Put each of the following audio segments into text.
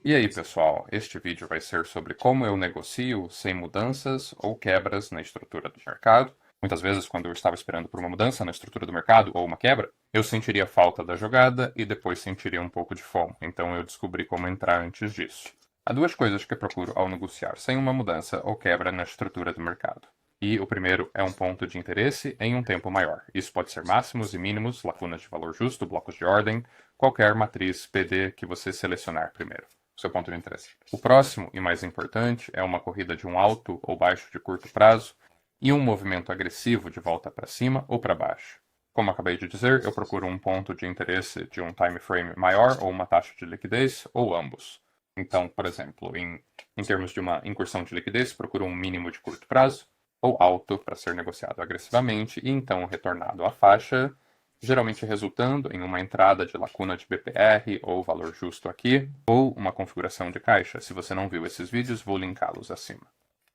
E aí, pessoal, este vídeo vai ser sobre como eu negocio sem mudanças ou quebras na estrutura do mercado. Muitas vezes, quando eu estava esperando por uma mudança na estrutura do mercado ou uma quebra, eu sentiria falta da jogada e depois sentiria um pouco de FOMO. Então eu descobri como entrar antes disso. Há duas coisas que eu procuro ao negociar sem uma mudança ou quebra na estrutura do mercado. E o primeiro é um ponto de interesse em um tempo maior. Isso pode ser máximos e mínimos, lacunas de valor justo, blocos de ordem, qualquer matriz PD que você selecionar primeiro. Seu ponto de interesse. O próximo e mais importante é uma corrida de um alto ou baixo de curto prazo e um movimento agressivo de volta para cima ou para baixo. Como acabei de dizer, eu procuro um ponto de interesse de um time frame maior ou uma taxa de liquidez ou ambos. Então, por exemplo, em termos de uma incursão de liquidez, procuro um mínimo de curto prazo ou alto para ser negociado agressivamente e então retornado à faixa, geralmente resultando em uma entrada de lacuna de BPR ou valor justo aqui, ou uma configuração de caixa. Se você não viu esses vídeos, vou linká-los acima.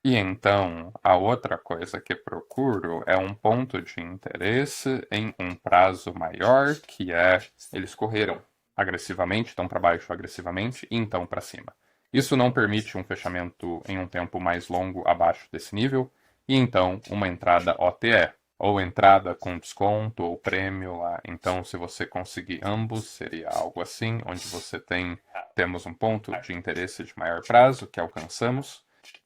E então, a outra coisa que procuro é um ponto de interesse em um prazo maior, que é eles correram agressivamente, estão para baixo agressivamente e então para cima. Isso não permite um fechamento em um tempo mais longo abaixo desse nível, e então uma entrada OTE, ou entrada com desconto ou prêmio lá. Então, se você conseguir ambos, seria algo assim, onde temos um ponto de interesse de maior prazo que alcançamos,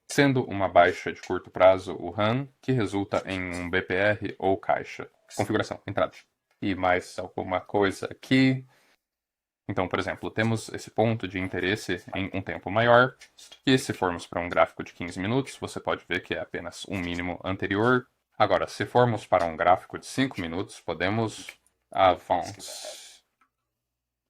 sendo uma baixa de curto prazo o RAN, que resulta em um BPR ou caixa. Configuração, entrada. E mais alguma coisa aqui. Então, por exemplo, temos esse ponto de interesse em um tempo maior, e se formos para um gráfico de 15 minutos, você pode ver que é apenas um mínimo anterior. Agora, se formos para um gráfico de 5 minutos, podemos advance.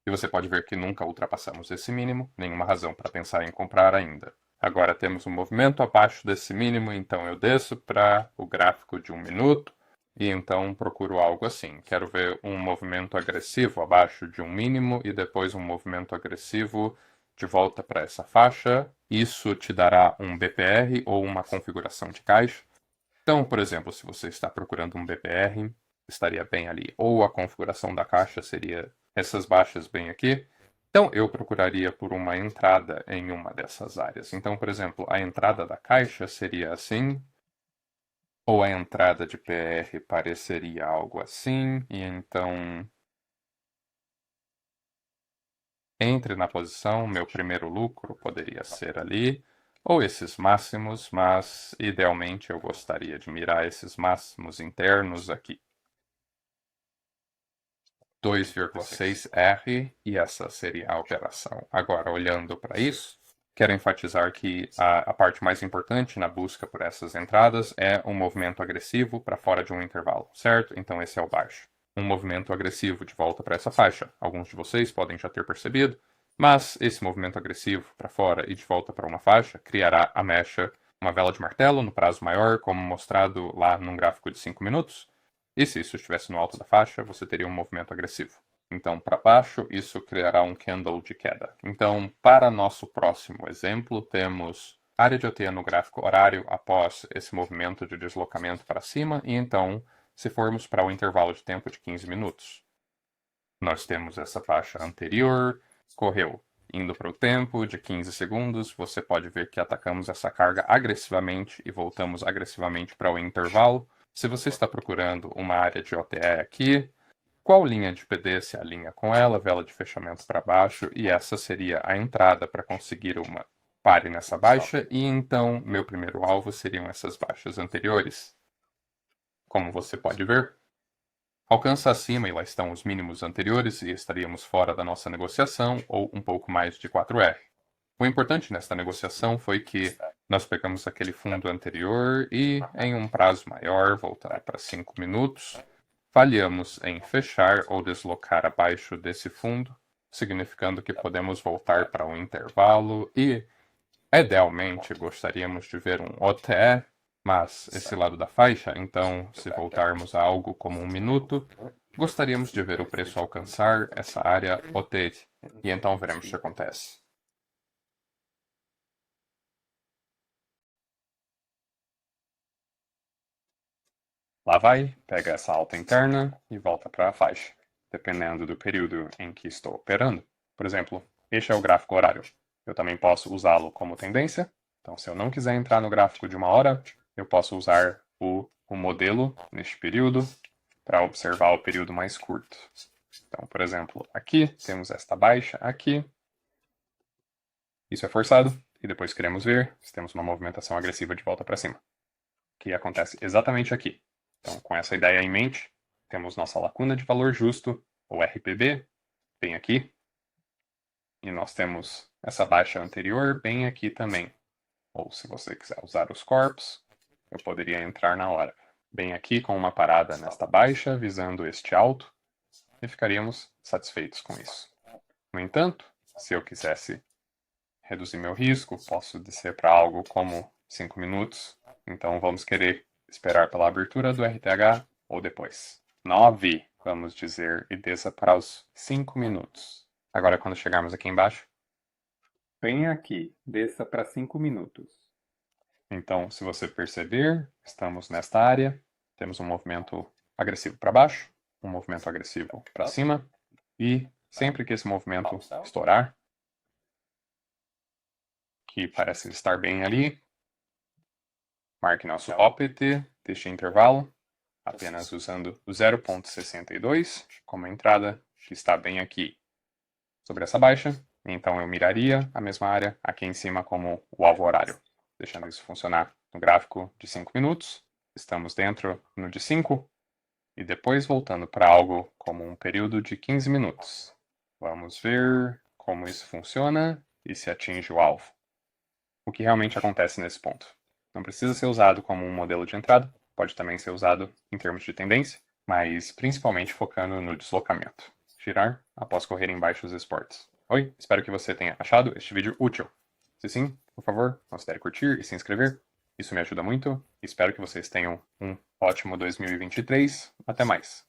E você pode ver que nunca ultrapassamos esse mínimo, nenhuma razão para pensar em comprar ainda. Agora temos um movimento abaixo desse mínimo, então eu desço para o gráfico de 1 minuto e então procuro algo assim. Quero ver um movimento agressivo abaixo de um mínimo e depois um movimento agressivo de volta para essa faixa. Isso te dará um BPR ou uma configuração de caixa. Então, por exemplo, se você está procurando um BPR, estaria bem ali. Ou a configuração da caixa seria essas baixas bem aqui. Então, eu procuraria por uma entrada em uma dessas áreas. Então, por exemplo, a entrada da caixa seria assim, ou a entrada de PR pareceria algo assim, e então entre na posição, meu primeiro lucro poderia ser ali, ou esses máximos, mas idealmente eu gostaria de mirar esses máximos internos aqui. 2,6R e essa seria a operação. Agora, olhando para isso, quero enfatizar que a parte mais importante na busca por essas entradas é um movimento agressivo para fora de um intervalo, certo? Então esse é o baixo. Um movimento agressivo de volta para essa faixa. Alguns de vocês podem já ter percebido, mas esse movimento agressivo para fora e de volta para uma faixa criará a mecha, uma vela de martelo no prazo maior, como mostrado lá num gráfico de 5 minutos. E se isso estivesse no alto da faixa, você teria um movimento agressivo. Então, para baixo, isso criará um candle de queda. Então, para nosso próximo exemplo, temos área de OT no gráfico horário após esse movimento de deslocamento para cima, e então, se formos para o intervalo de tempo de 15 minutos, nós temos essa faixa anterior, correu indo para o tempo de 15 segundos, você pode ver que atacamos essa carga agressivamente e voltamos agressivamente para o intervalo. Se você está procurando uma área de OTE aqui, qual linha de PD se alinha com ela, vela de fechamento para baixo, e essa seria a entrada para conseguir uma pare nessa baixa, e então meu primeiro alvo seriam essas baixas anteriores. Como você pode ver, alcança acima e lá estão os mínimos anteriores e estaríamos fora da nossa negociação ou um pouco mais de 4R. O importante nesta negociação foi que nós pegamos aquele fundo anterior e, em um prazo maior, voltar para 5 minutos, falhamos em fechar ou deslocar abaixo desse fundo, significando que podemos voltar para um intervalo e, idealmente, gostaríamos de ver um OTE, mas esse lado da faixa, então, se voltarmos a algo como 1 minuto, gostaríamos de ver o preço alcançar essa área OTE, e então veremos o que acontece. Lá vai, pega essa alta interna e volta para a faixa, dependendo do período em que estou operando. Por exemplo, este é o gráfico horário. Eu também posso usá-lo como tendência. Então, se eu não quiser entrar no gráfico de 1 hora, eu posso usar o modelo neste período para observar o período mais curto. Então, por exemplo, aqui temos esta baixa aqui. Isso é forçado. E depois queremos ver se temos uma movimentação agressiva de volta para cima, que acontece exatamente aqui. Então, com essa ideia em mente, temos nossa lacuna de valor justo, ou RPB, bem aqui. E nós temos essa baixa anterior bem aqui também. Ou se você quiser usar os corpos, eu poderia entrar na hora. Bem aqui com uma parada nesta baixa, visando este alto, e ficaríamos satisfeitos com isso. No entanto, se eu quisesse reduzir meu risco, posso descer para algo como 5 minutos. Então vamos querer esperar pela abertura do RTH ou depois. 9, vamos dizer, e desça para os 5 minutos. Agora quando chegarmos aqui embaixo, bem aqui, desça para 5 minutos. Então, se você perceber, estamos nesta área, temos um movimento agressivo para baixo, um movimento agressivo para cima, e sempre que esse movimento estourar, que parece estar bem ali, marque nosso OPT deste intervalo, apenas usando o 0,62 como entrada, que está bem aqui sobre essa baixa. Então eu miraria a mesma área aqui em cima como o alvo horário, deixando isso funcionar no gráfico de 5 minutos. Estamos dentro no de 5 e depois voltando para algo como um período de 15 minutos. Vamos ver como isso funciona e se atinge o alvo. O que realmente acontece nesse ponto. Não precisa ser usado como um modelo de entrada, pode também ser usado em termos de tendência, mas principalmente focando no deslocamento. Girar após correr em baixos esportes. Oi, espero que você tenha achado este vídeo útil. Se sim, por favor, considere curtir e se inscrever. Isso me ajuda muito. Espero que vocês tenham um ótimo 2023. Até mais!